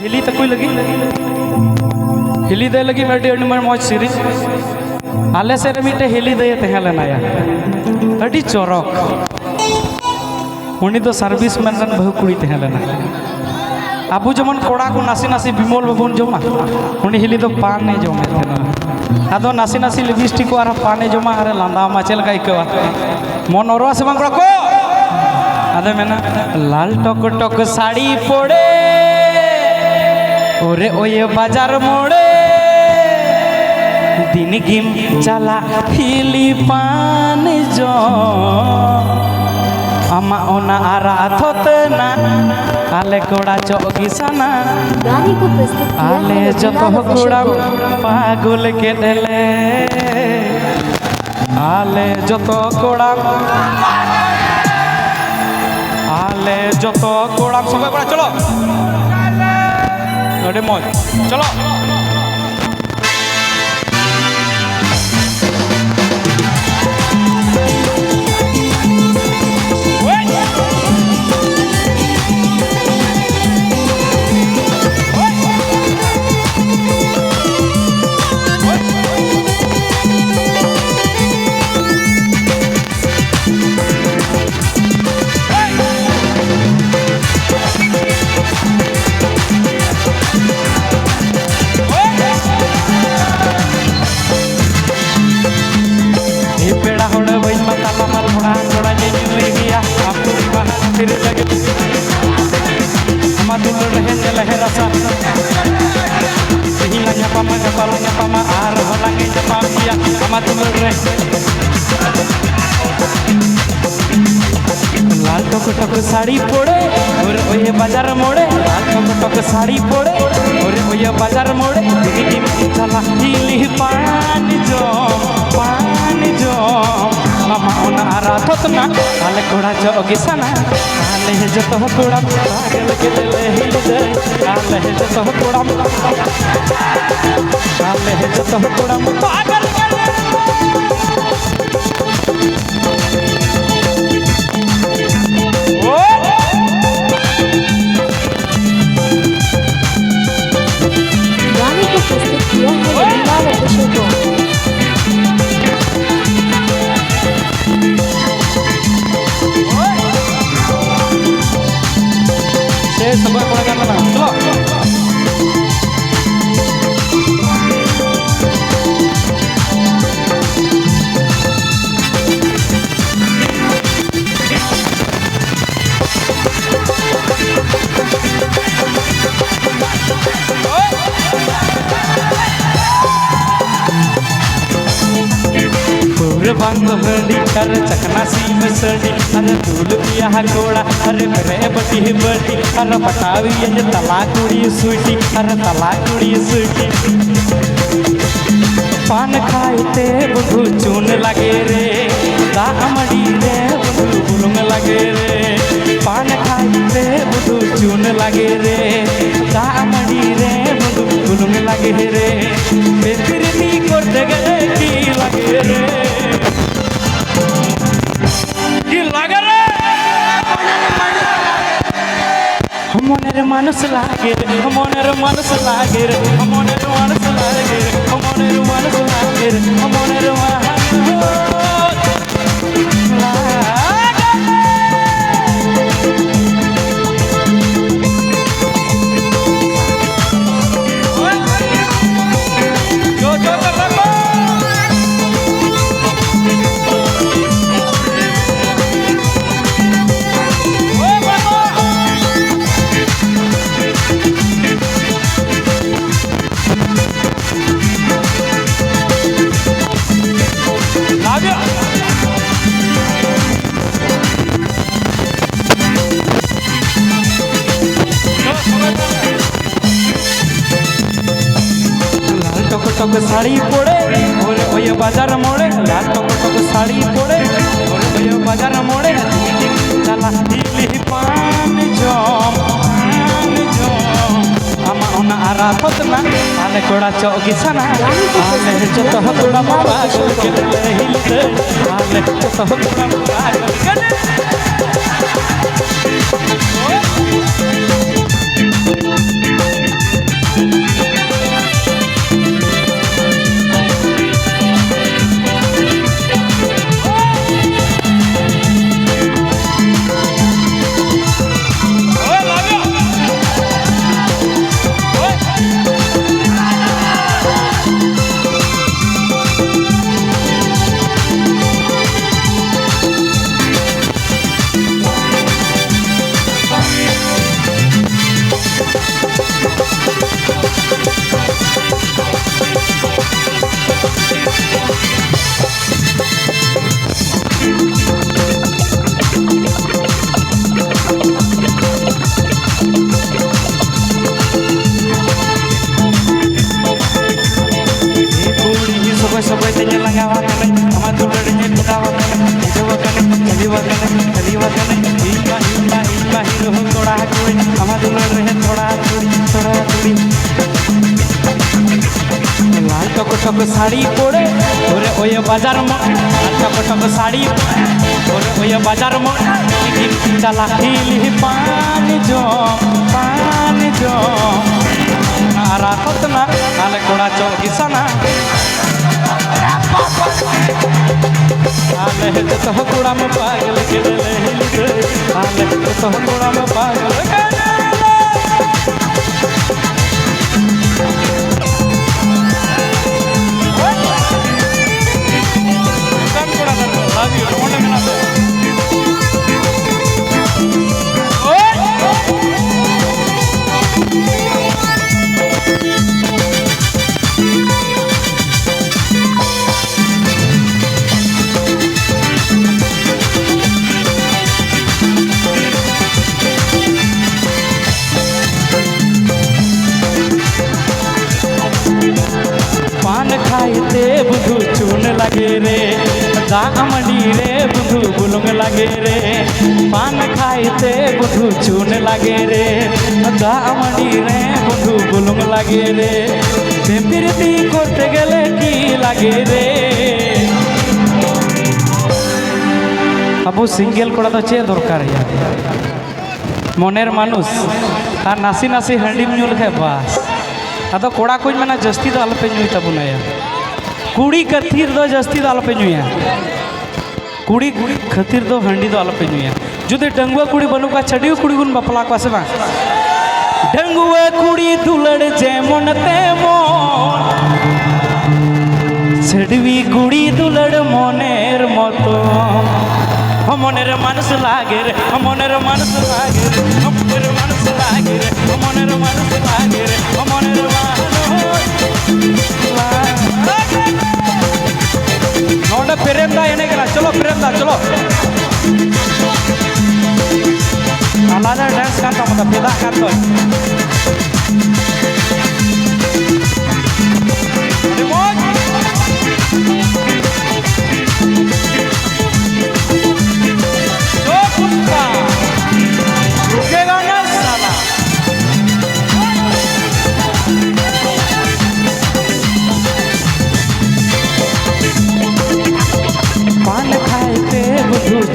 हिली तक कोई लगी हिली दे लगी मेरे अड़ी मौज सीरीज आले से मिट्टे हिली दे तहे लेनाया अड़ी चौरक उनी तो सर्विस मैन रन बहु कुड़ी तहे लेना आबू जमन कोड़ा को नासी नासी बिमल बाबून जमा उनी हिली तो पान नहीं जमे थे आदो नासी नासी लिपस्टिक को आरा पान जमा अरे लांदा मा चल का इकवा मन औरवा से बांग को आदे मेना लाल टक टक साड़ी पड़े ओरे ओये बाजार मोड़े दिन गिम चला हिली पान जो आमा ओना आरा थोतना आले कोड़ा चौगी सना गाने को प्रस्तुत किया आले है जतो कोड़ा पागल के देले आले जतो कोड़ा आले जतो कोड़ा सबे कोड़ा चलो अरे मौज चलो लाल टक टक साड़ी पड़े और ओये बाजार मोड़े लाल टक टक साड़ी पड़े और ओये बाजार मोड़े चला हिली पान जो मामा ओना आरा थोतना आले कोड़ा जोगी सना आले जतो कोड़ा पागल के दिले हिल दे आले जतो कोड़ा आले जतो कोड़ा पागल गाने को प्रस्तुत किया है बिलाल अभिषेक को सब बड़ा गाना चलो बांग हंडी कर चकना सी मसड़ी अरे दूल पिया कोड़ा अरे मेरे बटी बटी अरे पटावी ये तला कुड़ी सूटी अरे तला कुड़ी सूटी पान खाइते बुधु चून लगे रे दामड़ी रे बुधु बुलुंग लगे रे पान खाइते बुधु चून लगे रे दामड़ी रे बुधु बुलुंग लगे रे बेतिरनी करते गए की लगे रे मनेर मानुष लागे रे मनेर मानुष लागे रे मनेर मानुष लागे रे मनेर मानुष लागे रे मनेर टक साड़ी पड़े और ओये बाजार मोड़े लाल टक टक साड़ी पड़े और ओये बाजार मोड़े चला हिली पान जो आमा ओना आरा थोतना आले कोड़ा चौगी सना आले जतो कोड़ा पागल के हिल दे आले जतो कोड़ा पागल के चलिवा कने इमा इमा इमा हिरो कोड़ा कुड़ी हमा दुलड़ रहे थोड़ा कुड़ी लाल टक टक साड़ी पड़े ओरे ओए बाजार में लाल टक टक साड़ी ओरे ओए बाजार में चला हिली पान जो नारा खतना आले कोड़ा चौकिसना आले तो कोड़ा में पागल के ले आले तो कोड़ा में पागल के खाइते बुधु चून लगे रे दामड़ी रे बुधु बुलुंग लगे रे पान खाइते बुधु चून लगे रे दामड़ी रे बुधु बुलुंग लगे रे प्रीति करते गेले की लगे रे अब सिंगल कोड़ा तो चे दरकार मनेर मानुष और नासी नासी हंडी ᱧᱩ ᱞᱮᱠᱷᱟᱡ बस अद कोड़ा को मना जस्ती तो आलपे ᱧᱩᱭ ताबुनाया कुड़ी खातिर दो जस्ती तो आलपे ᱧᱩᱭᱟ कुड़ी खातिर दो हंडी दो आलपे ᱧᱩᱭᱟ जुदे डंगुआ कुड़ी बनुका छडियो कुड़ी गुन बापला को आसे बा डंगुआ कुड़ी दुलड़ जेमन तेमन छडवी कुड़ी दुलड़ मनेर मतो मनेर मानुष लागे रे मनेर मानुष लागे रे मनेर मानुष लागे रे मनेर मानुष लागे रे मनेर नोडे प्रेमदा एने गला चलो प्रेमदा चलो आलादा डांस करता मतलब पेदा कर दो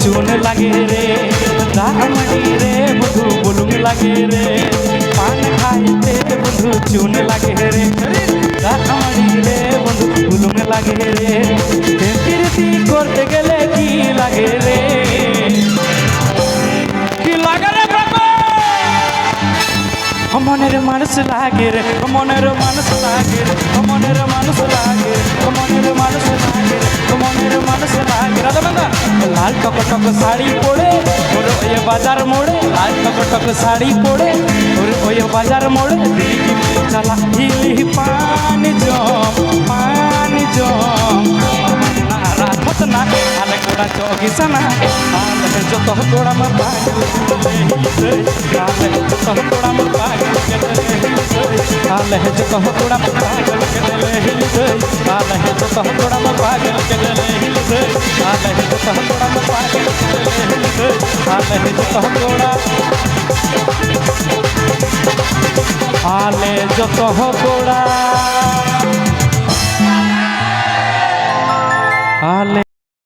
चून लगे रे दामड़ी रे बुधु बुलुंग लगे रे पान खाइते बुधु चून लगे रे दामड़ी रे बुधु बुलुंग लगे रे प्रीति करते गेले की लगे रे मनेर मानुष लागे रे मनेर मानुष लागे रे मनेर मानुष लागे रे मनेर मानुष लागे रे मनेर मानुष लागे रे लाल टक टक साड़ी पड़े और ओए बाजार मोड़े लाल टक टक साड़ी पड़े और ओए बाजार मोड़े चला हिली पान जो नारा खतना आले कोड़ा चौकिसना आले जो तो कोड़ा में पागल आले जो तो कोड़ा में पागल आले जो तो कोड़ा में पागल आले जो तो कोड़ा में पागल आले जो तो कोड़ा में पागल आले जो तो कोड़ा आले जो तो कोड़ा आले